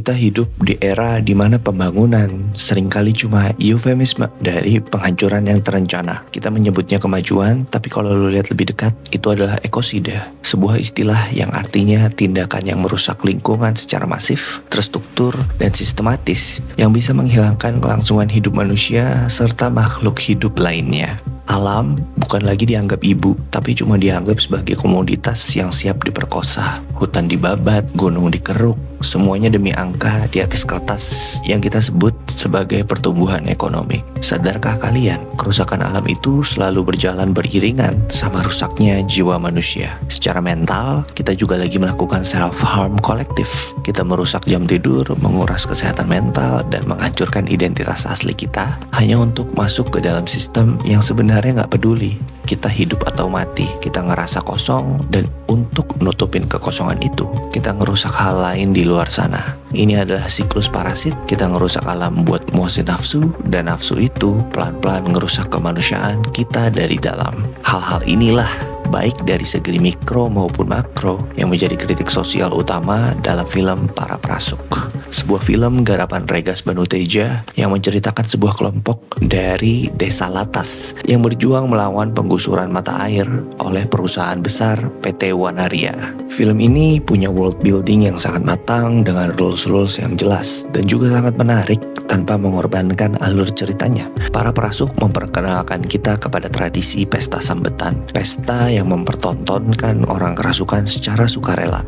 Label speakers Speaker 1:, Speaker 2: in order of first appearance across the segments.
Speaker 1: Kita hidup di era di mana pembangunan seringkali cuma eufemisme dari penghancuran yang terencana. Kita menyebutnya kemajuan, tapi kalau lu lihat lebih dekat, itu adalah ekosida. Sebuah istilah yang artinya tindakan yang merusak lingkungan secara masif, terstruktur, dan sistematis, yang bisa menghilangkan kelangsungan hidup manusia serta makhluk hidup lainnya. Alam bukan lagi dianggap ibu, tapi cuma dianggap sebagai komoditas yang siap diperkosa. Hutan dibabat, gunung dikeruk, semuanya demi angka di atas kertas yang kita sebut sebagai pertumbuhan ekonomi. Sadarkah kalian, kerusakan alam itu selalu berjalan beriringan sama rusaknya jiwa manusia. Secara mental, kita juga lagi melakukan self-harm kolektif. Kita merusak jam tidur, menguras kesehatan mental, dan menghancurkan identitas asli kita hanya untuk masuk ke dalam sistem yang sebenarnya nggak peduli kita hidup atau mati. Kita ngerasa kosong, dan untuk nutupin kekosongan itu, kita ngerusak hal lain di luar sana. Ini adalah siklus parasit. Kita ngerusak alam buat muasin nafsu, dan nafsu itu pelan-pelan ngerusak kemanusiaan kita dari dalam. Hal-hal inilah, baik dari segi mikro maupun makro, yang menjadi kritik sosial utama dalam film Para Prasuk. Sebuah film garapan Regas Banuteja yang menceritakan sebuah kelompok dari Desa Latas yang berjuang melawan penggusuran mata air oleh perusahaan besar PT Wanaria. Film ini punya world building yang sangat matang dengan rules-rules yang jelas dan juga sangat menarik tanpa mengorbankan alur ceritanya. Para Prasuk memperkenalkan kita kepada tradisi pesta sambetan, pesta yang mempertontonkan orang kerasukan secara sukarela.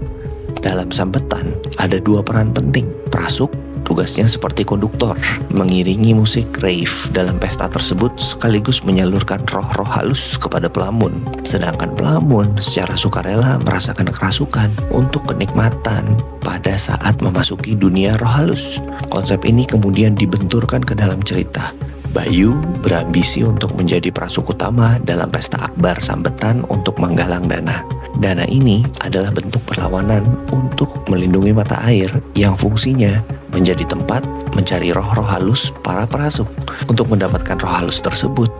Speaker 1: Dalam sambetan ada dua peran penting. Prasuk tugasnya seperti konduktor, mengiringi musik rave dalam pesta tersebut sekaligus menyalurkan roh-roh halus kepada pelamun. Sedangkan pelamun secara sukarela merasakan kerasukan untuk kenikmatan pada saat memasuki dunia roh halus. Konsep ini kemudian dibenturkan ke dalam cerita. Bayu berambisi untuk menjadi prasuk utama dalam pesta akbar sambetan untuk menggalang dana. Dana ini adalah bentuk perlawanan untuk melindungi mata air yang fungsinya menjadi tempat mencari roh-roh halus para prasuk. Untuk mendapatkan roh halus tersebut,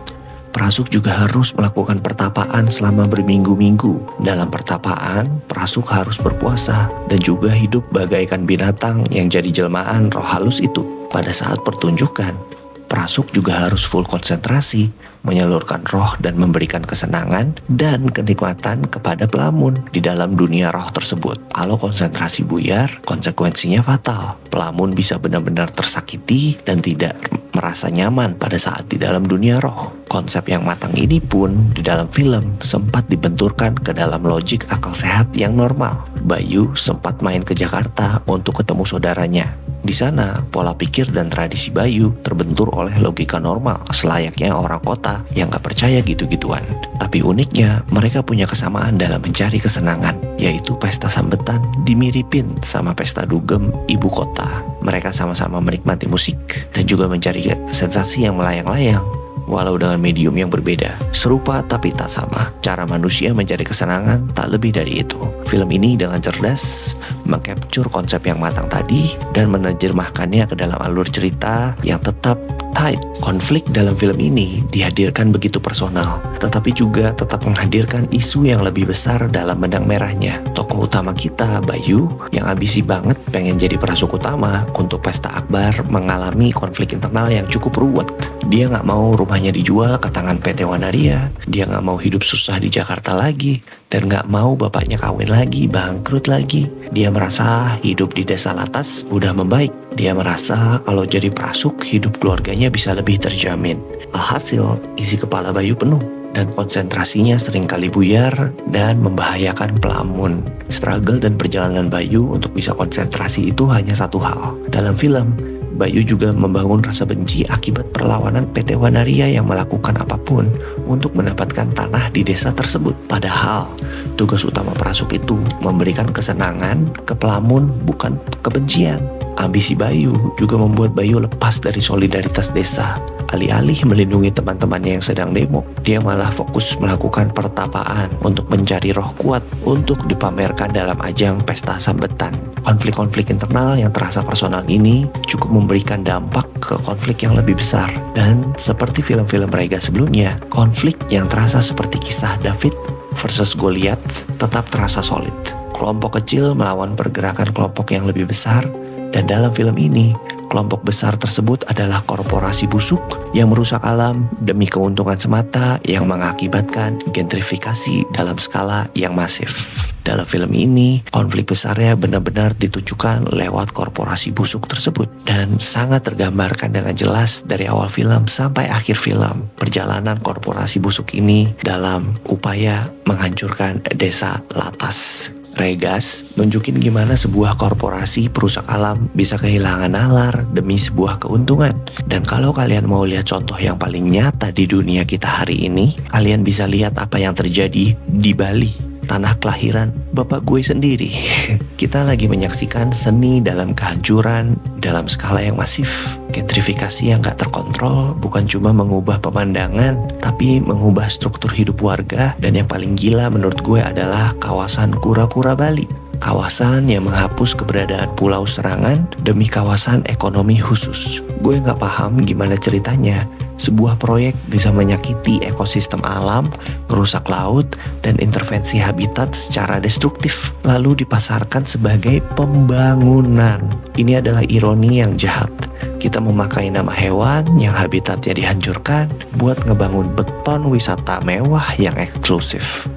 Speaker 1: prasuk juga harus melakukan pertapaan selama berminggu-minggu. Dalam pertapaan, prasuk harus berpuasa dan juga hidup bagaikan binatang yang jadi jelmaan roh halus itu. Pada saat pertunjukan, prasuk juga harus full konsentrasi, menyalurkan roh dan memberikan kesenangan dan kenikmatan kepada pelamun di dalam dunia roh tersebut. Kalau konsentrasi buyar, konsekuensinya fatal. Pelamun bisa benar-benar tersakiti dan tidak merasa nyaman pada saat di dalam dunia roh. Konsep yang matang ini pun di dalam film sempat dibenturkan ke dalam logik akal sehat yang normal. Bayu sempat main ke Jakarta untuk ketemu saudaranya. Di sana, pola pikir dan tradisi Bayu terbentur oleh logika normal selayaknya orang kota yang gak percaya gitu-gituan. Tapi uniknya, mereka punya kesamaan dalam mencari kesenangan, yaitu pesta sambetan dimiripin sama pesta dugem ibu kota. Mereka sama-sama menikmati musik dan juga mencari sensasi yang melayang-layang. Walau dengan medium yang berbeda, serupa tapi tak sama. Cara manusia mencari kesenangan tak lebih dari itu. Film ini dengan cerdas mengcapture konsep yang matang tadi dan menerjemahkannya ke dalam alur cerita yang tetap tight. Konflik dalam film ini dihadirkan begitu personal, tetapi juga tetap menghadirkan isu yang lebih besar dalam benang merahnya. Tokoh utama kita, Bayu, yang ambisi banget pengen jadi prasuk utama untuk pesta akbar, mengalami konflik internal yang cukup ruwet. Dia gak mau rumahnya dijual ke tangan PT Wanaria, dia gak mau hidup susah di Jakarta lagi, dan gak mau bapaknya kawin lagi, bangkrut lagi. Dia merasa hidup di Desa Latas udah membaik. Dia merasa kalau jadi prasuk, hidup keluarganya bisa lebih terjamin. Alhasil, isi kepala Bayu penuh dan konsentrasinya seringkali buyar dan membahayakan pelamun. Struggle dan perjalanan Bayu untuk bisa konsentrasi itu hanya satu hal. Dalam film, Bayu juga membangun rasa benci akibat perlawanan PT Wanaria yang melakukan apapun untuk mendapatkan tanah di desa tersebut. Padahal, tugas utama prasuk itu memberikan kesenangan ke pelamun, bukan kebencian. Ambisi Bayu juga membuat Bayu lepas dari solidaritas desa. Alih-alih melindungi teman-temannya yang sedang demo, dia malah fokus melakukan pertapaan untuk mencari roh kuat untuk dipamerkan dalam ajang pesta sambetan. Konflik-konflik internal yang terasa personal ini cukup memberikan dampak ke konflik yang lebih besar. Dan seperti film-film Regas sebelumnya, konflik yang terasa seperti kisah David versus Goliath tetap terasa solid. Kelompok kecil melawan pergerakan kelompok yang lebih besar, Dan dalam film ini, kelompok besar tersebut adalah korporasi busuk yang merusak alam demi keuntungan semata yang mengakibatkan gentrifikasi dalam skala yang masif. Dalam film ini, konflik besarnya benar-benar ditujukan lewat korporasi busuk tersebut dan sangat tergambarkan dengan jelas dari awal film sampai akhir film. Perjalanan korporasi busuk ini dalam upaya menghancurkan desa Latas. Regas nunjukin gimana sebuah korporasi perusak alam bisa kehilangan nalar demi sebuah keuntungan. Dan kalau kalian mau lihat contoh yang paling nyata di dunia kita hari ini, kalian bisa lihat apa yang terjadi di Bali, tanah kelahiran bapak gue sendiri. Kita lagi menyaksikan seni dalam kehancuran dalam skala yang masif. Gentrifikasi yang gak terkontrol bukan cuma mengubah pemandangan, tapi mengubah struktur hidup warga. Dan yang paling gila menurut gue adalah kawasan Kura-Kura Bali. Kawasan yang menghapus keberadaan Pulau Serangan demi kawasan ekonomi khusus. Gue gak paham gimana ceritanya sebuah proyek bisa menyakiti ekosistem alam, merusak laut, dan intervensi habitat secara destruktif, lalu dipasarkan sebagai pembangunan. Ini adalah ironi yang jahat. Kita memakai nama hewan yang habitatnya dihancurkan buat ngebangun beton wisata mewah yang eksklusif.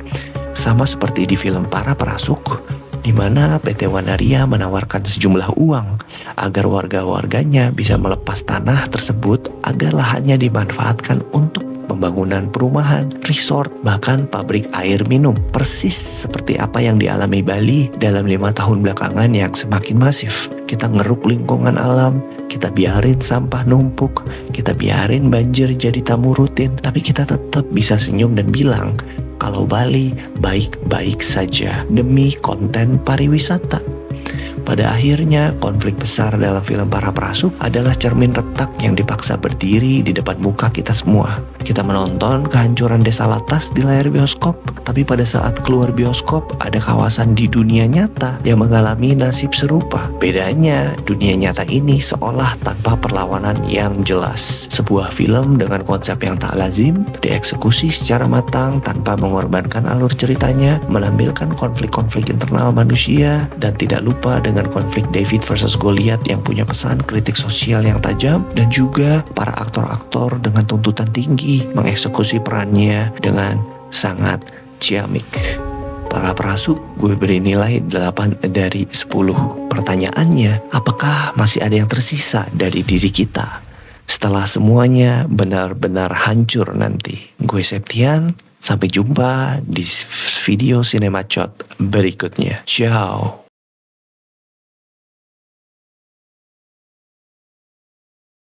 Speaker 1: Sama seperti di film Para Perasuk, di mana PT Wanaria menawarkan sejumlah uang agar warga-warganya bisa melepas tanah tersebut agar lahannya dimanfaatkan untuk pembangunan perumahan, resort, bahkan pabrik air minum. Persis seperti apa yang dialami Bali dalam 5 tahun belakangan yang semakin masif. Kita ngeruk lingkungan alam, kita biarin sampah numpuk, kita biarin banjir jadi tamu rutin, tapi kita tetap bisa senyum dan bilang kalau Bali baik-baik saja demi konten pariwisata. Pada akhirnya, konflik besar dalam film Para Perasuk adalah cermin retak yang dipaksa berdiri di depan muka kita semua. Kita menonton kehancuran desa Latas di layar bioskop, tapi pada saat keluar bioskop ada kawasan di dunia nyata yang mengalami nasib serupa. Bedanya, dunia nyata ini seolah tanpa perlawanan yang jelas. Sebuah film dengan konsep yang tak lazim, dieksekusi secara matang tanpa mengorbankan alur ceritanya, menampilkan konflik-konflik internal manusia, dan tidak lupa dengan konflik David versus Goliath yang punya pesan kritik sosial yang tajam, dan juga para aktor-aktor dengan tuntutan tinggi mengeksekusi perannya dengan sangat ciamik. Para Perasuk gue beri nilai 8 dari 10. Pertanyaannya, apakah masih ada yang tersisa dari diri kita setelah semuanya benar-benar hancur nanti? Gue Septian, sampai jumpa di video Cinemacot berikutnya. Ciao.